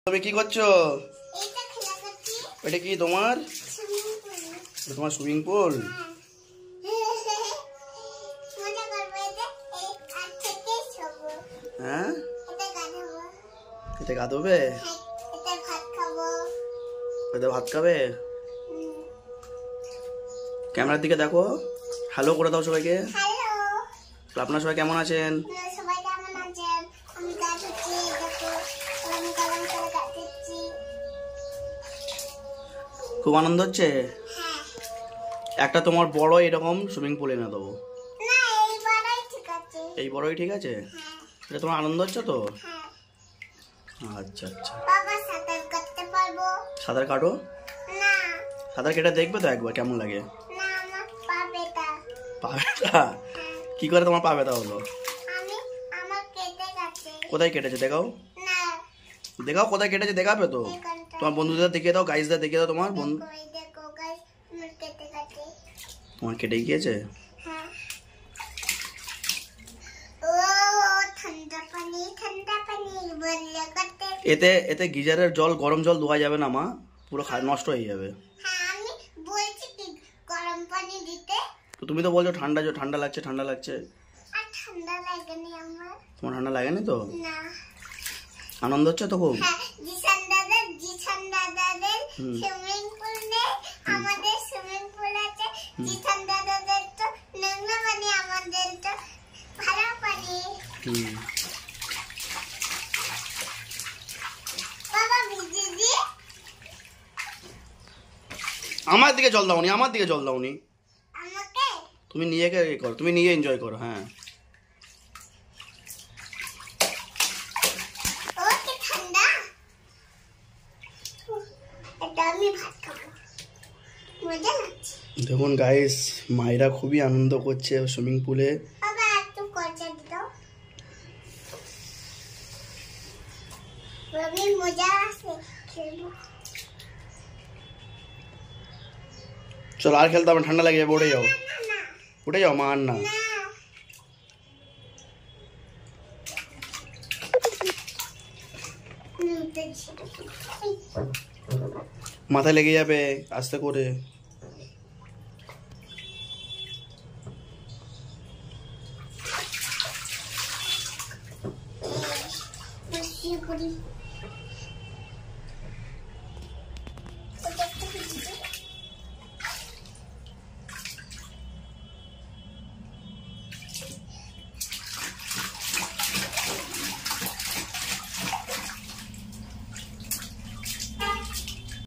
তুমি কি করছো? এটা কি তোমার? তোমার সুইমিং পুল? হ্যাঁ, এতে গাধবে? এতে ভাত খাবে? ক্যামেরার দিকে দেখো, হ্যালো করে দাও সবাইকে। আপনারা সবাই কেমন আছেন? খুব আনন্দ হচ্ছে? একটা তোমার বড় এরকম সুইমিং পুল এনে দেবো। এই বড়ই ঠিক আছে? এটা তোমার আনন্দ হচ্ছে তো? আচ্ছা আচ্ছা, সাঁতার কাটো। সাঁতার কেটে দেখবে তো একবার কেমন লাগে? পা ব্যথা? কি করে তোমার পা ব্যথা হলো? কোথায় কেটেছে দেখাও, দেখাও কোথায় কেটেছে, দেখাবে তো? তোমার বন্ধুদের দেখিয়ে দাও, গাইজদের দেখিয়ে দাও। তোমার বন্ধু তোমার কেটে গিয়েছে? এতে এতে গিজারের জল, গরম জল ধোয়া যাবে না মা, পুরো নষ্ট হয়ে যাবে। তো তুমি তো বলছো ঠান্ডা ঠান্ডা লাগছে, ঠান্ডা লাগছে। তোমার ঠান্ডা লাগেনি তো? আনন্দ হচ্ছে তো খুব? আমার দিকে জল দাওনি, আমার দিকে জল দাওনি। তুমি নিয়ে করো, তুমি নিয়ে এনজয় করো। হ্যাঁ, দেখুন গাইস, মায়েরা খুবই আনন্দ করছে সুইমিং পুলে। চলো আর খেলতে হবে, ঠান্ডা লাগে যাবে। উঠে যাও, উঠে যাও মা। আর না, মাথায় লেগে যাবে, আস্তে করে।